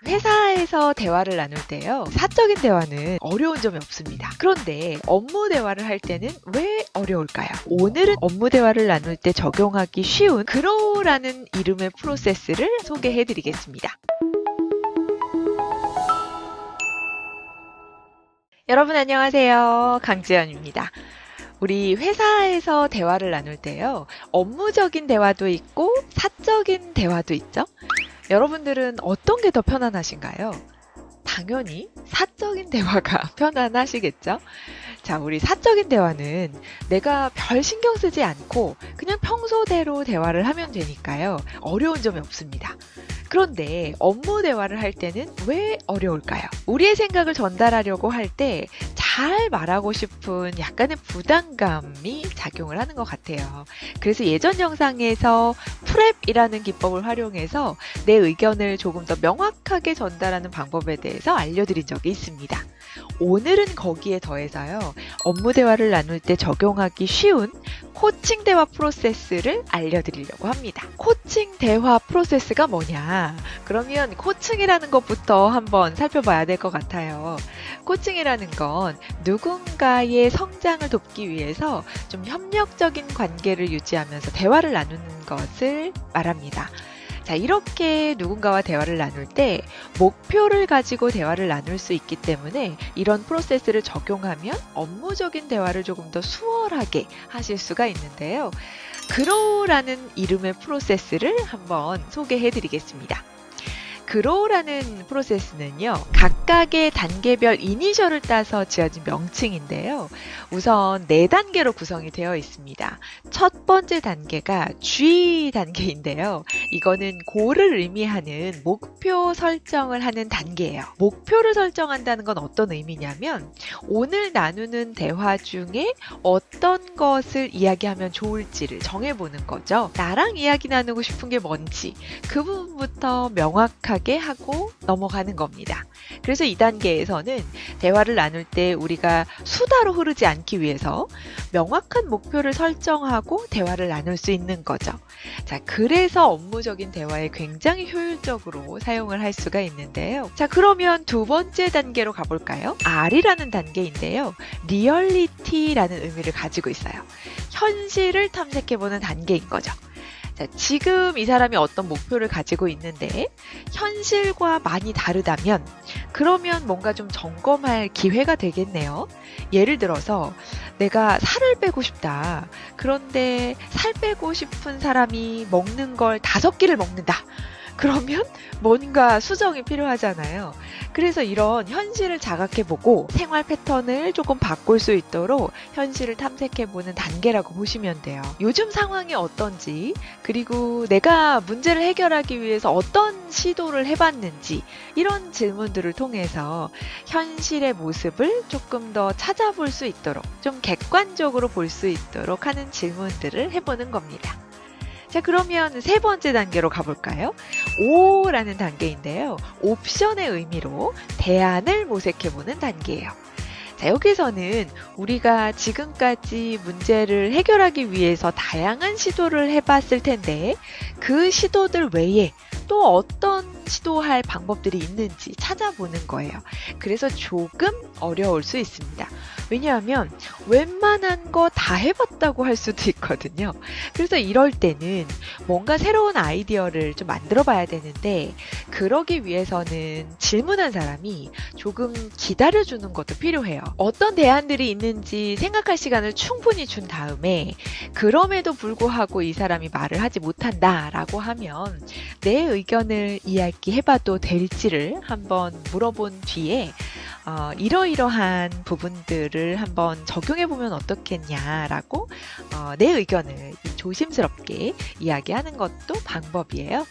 회사에서 대화를 나눌 때요, 사적인 대화는 어려운 점이 없습니다. 그런데 업무 대화를 할 때는 왜 어려울까요? 오늘은 업무 대화를 나눌 때 적용하기 쉬운 그로우라는 이름의 프로세스를 소개해 드리겠습니다. 여러분 안녕하세요. 강지연입니다. 우리 회사에서 대화를 나눌 때요, 업무적인 대화도 있고 사적인 대화도 있죠? 여러분들은 어떤 게 더 편안하신가요? 당연히 사적인 대화가 편안하시겠죠? 자, 우리 사적인 대화는 내가 별 신경 쓰지 않고 그냥 평소대로 대화를 하면 되니까요, 어려운 점이 없습니다. 그런데 업무 대화를 할 때는 왜 어려울까요? 우리의 생각을 전달하려고 할 때 잘 말하고 싶은 약간의 부담감이 작용을 하는 것 같아요. 그래서 예전 영상에서 프랩이라는 기법을 활용해서 내 의견을 조금 더 명확하게 전달하는 방법에 대해서 알려드린 적이 있습니다. 오늘은 거기에 더해서요, 업무 대화를 나눌 때 적용하기 쉬운 코칭 대화 프로세스를 알려드리려고 합니다. 코칭 대화 프로세스가 뭐냐? 그러면 코칭이라는 것부터 한번 살펴봐야 될 것 같아요. 코칭이라는 건 누군가의 성장을 돕기 위해서 좀 협력적인 관계를 유지하면서 대화를 나누는 것을 말합니다. 자, 이렇게 누군가와 대화를 나눌 때 목표를 가지고 대화를 나눌 수 있기 때문에 이런 프로세스를 적용하면 업무적인 대화를 조금 더 수월하게 하실 수가 있는데요. 그로우라는 이름의 프로세스를 한번 소개해 드리겠습니다. 그로우라는 프로세스는요, 각각의 단계별 이니셜을 따서 지어진 명칭인데요. 우선 4단계로 구성이 되어 있습니다. 첫 번째 단계가 G 단계인데요. 이거는 고를 의미하는 목표 설정을 하는 단계예요. 목표를 설정한다는 건 어떤 의미냐면 오늘 나누는 대화 중에 어떤 것을 이야기하면 좋을지를 정해보는 거죠. 나랑 이야기 나누고 싶은 게 뭔지 그 부분부터 명확하게 하고 넘어가는 겁니다. 그래서 이 단계에서는 대화를 나눌 때 우리가 수다로 흐르지 않기 위해서 명확한 목표를 설정하고 대화를 나눌 수 있는 거죠. 자, 그래서 업무적인 대화에 굉장히 효율적으로 사용을 할 수가 있는데요. 자, 그러면 두 번째 단계로 가볼까요? R이라는 단계인데요. 리얼리티라는 의미를 가지고 있어요. 현실을 탐색해보는 단계인 거죠. 자, 지금 이 사람이 어떤 목표를 가지고 있는데 현실과 많이 다르다면 그러면 뭔가 좀 점검할 기회가 되겠네요. 예를 들어서 내가 살을 빼고 싶다. 그런데 살 빼고 싶은 사람이 먹는 걸 5끼를 먹는다. 그러면 뭔가 수정이 필요하잖아요. 그래서 이런 현실을 자각해보고 생활 패턴을 조금 바꿀 수 있도록 현실을 탐색해보는 단계라고 보시면 돼요. 요즘 상황이 어떤지, 그리고 내가 문제를 해결하기 위해서 어떤 시도를 해봤는지, 이런 질문들을 통해서 현실의 모습을 조금 더 찾아볼 수 있도록, 좀 객관적으로 볼 수 있도록 하는 질문들을 해보는 겁니다. 자, 그러면 세 번째 단계로 가볼까요? O라는 단계인데요. 옵션의 의미로 대안을 모색해보는 단계예요. 자, 여기서는 우리가 지금까지 문제를 해결하기 위해서 다양한 시도를 해봤을 텐데 그 시도들 외에 또 어떤 시도할 방법들이 있는지 찾아보는 거예요. 그래서 조금 어려울 수 있습니다. 왜냐하면 웬만한 거 다 해봤다고 할 수도 있거든요. 그래서 이럴 때는 뭔가 새로운 아이디어를 좀 만들어 봐야 되는데 그러기 위해서는 질문한 사람이 조금 기다려주는 것도 필요해요. 어떤 대안들이 있는지 생각할 시간을 충분히 준 다음에 그럼에도 불구하고 이 사람이 말을 하지 못한다라고 하면 내 의견을 이야기해봐도 될지를 한번 물어본 뒤에 이러이러한 부분들을 한번 적용해보면 어떻겠냐라고 내 의견을 조심스럽게 이야기하는 것도 방법이에요.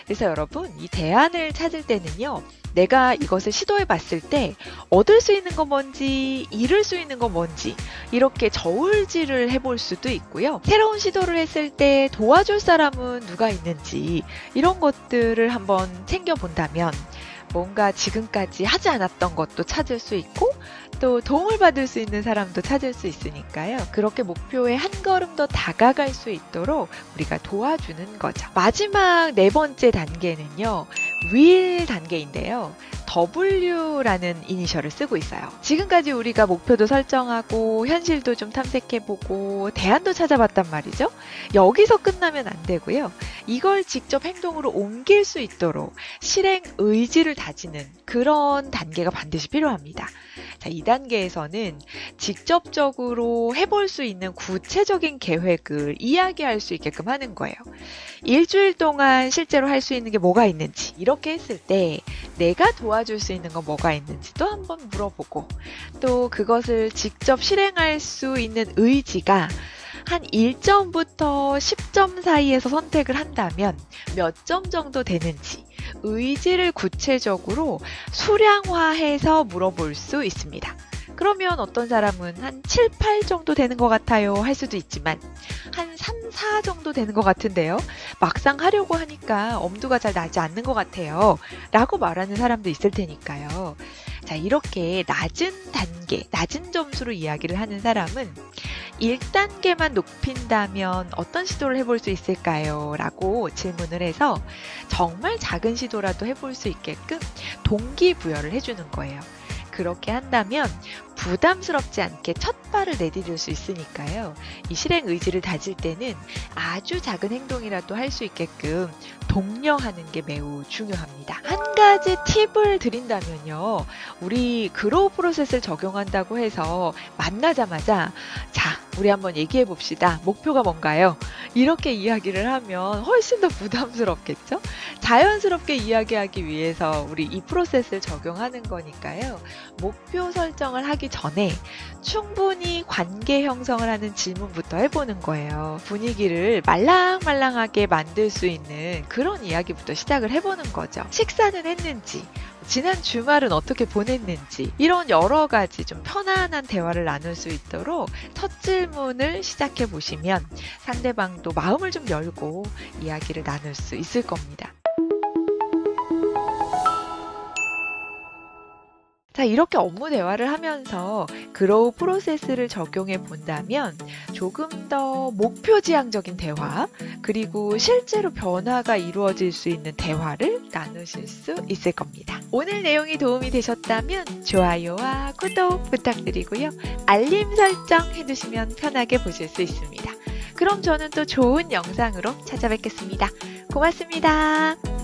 그래서 여러분, 이 대안을 찾을 때는요, 내가 이것을 시도해 봤을 때 얻을 수 있는 건 뭔지, 잃을 수 있는 건 뭔지 이렇게 저울질을 해볼 수도 있고요. 새로운 시도를 했을 때 도와줄 사람은 누가 있는지 이런 것들을 한번 챙겨본다면 뭔가 지금까지 하지 않았던 것도 찾을 수 있고 또 도움을 받을 수 있는 사람도 찾을 수 있으니까요. 그렇게 목표에 한 걸음 더 다가갈 수 있도록 우리가 도와주는 거죠. 마지막 네 번째 단계는요. will 단계인데요. W라는 이니셜을 쓰고 있어요. 지금까지 우리가 목표도 설정하고 현실도 좀 탐색해보고 대안도 찾아봤단 말이죠. 여기서 끝나면 안 되고요. 이걸 직접 행동으로 옮길 수 있도록 실행 의지를 다지는 그런 단계가 반드시 필요합니다. 자, 이 단계에서는 직접적으로 해볼 수 있는 구체적인 계획을 이야기할 수 있게끔 하는 거예요. 일주일 동안 실제로 할 수 있는 게 뭐가 있는지, 이렇게 했을 때 내가 도와줄 수 있는 건 뭐가 있는지도 한번 물어보고, 또 그것을 직접 실행할 수 있는 의지가 한 1점부터 10점 사이에서 선택을 한다면 몇 점 정도 되는지 의지를 구체적으로 수량화해서 물어볼 수 있습니다. 그러면 어떤 사람은 한 7, 8 정도 되는 것 같아요 할 수도 있지만 한 3, 4 정도 되는 것 같은데요. 막상 하려고 하니까 엄두가 잘 나지 않는 것 같아요 라고 말하는 사람도 있을 테니까요. 자, 이렇게 낮은 단계, 낮은 점수로 이야기를 하는 사람은 1단계만 높인다면 어떤 시도를 해볼 수 있을까요? 라고 질문을 해서 정말 작은 시도라도 해볼 수 있게끔 동기부여를 해주는 거예요. 그렇게 한다면 부담스럽지 않게 첫 발을 내디딜 수 있으니까요. 이 실행 의지를 다질 때는 아주 작은 행동이라도 할 수 있게끔 독려하는 게 매우 중요합니다. 한 가지 팁을 드린다면요. 우리 그로우 프로세스를 적용한다고 해서 만나자마자 자, 우리 한번 얘기해 봅시다. 목표가 뭔가요? 이렇게 이야기를 하면 훨씬 더 부담스럽겠죠? 자연스럽게 이야기하기 위해서 우리 이 프로세스를 적용하는 거니까요. 목표 설정을 하기 전에 충분히 관계 형성을 하는 질문부터 해보는 거예요. 분위기를 말랑말랑하게 만들 수 있는 그런 이야기부터 시작을 해보는 거죠. 식사는 했는지, 지난 주말은 어떻게 보냈는지, 이런 여러 가지 좀 편안한 대화를 나눌 수 있도록 첫 질문을 시작해 보시면 상대방도 마음을 좀 열고 이야기를 나눌 수 있을 겁니다. 자, 이렇게 업무 대화를 하면서 그로우 프로세스를 적용해 본다면 조금 더 목표 지향적인 대화, 그리고 실제로 변화가 이루어질 수 있는 대화를 나누실 수 있을 겁니다. 오늘 내용이 도움이 되셨다면 좋아요와 구독 부탁드리고요. 알림 설정 해두시면 편하게 보실 수 있습니다. 그럼 저는 또 좋은 영상으로 찾아뵙겠습니다. 고맙습니다.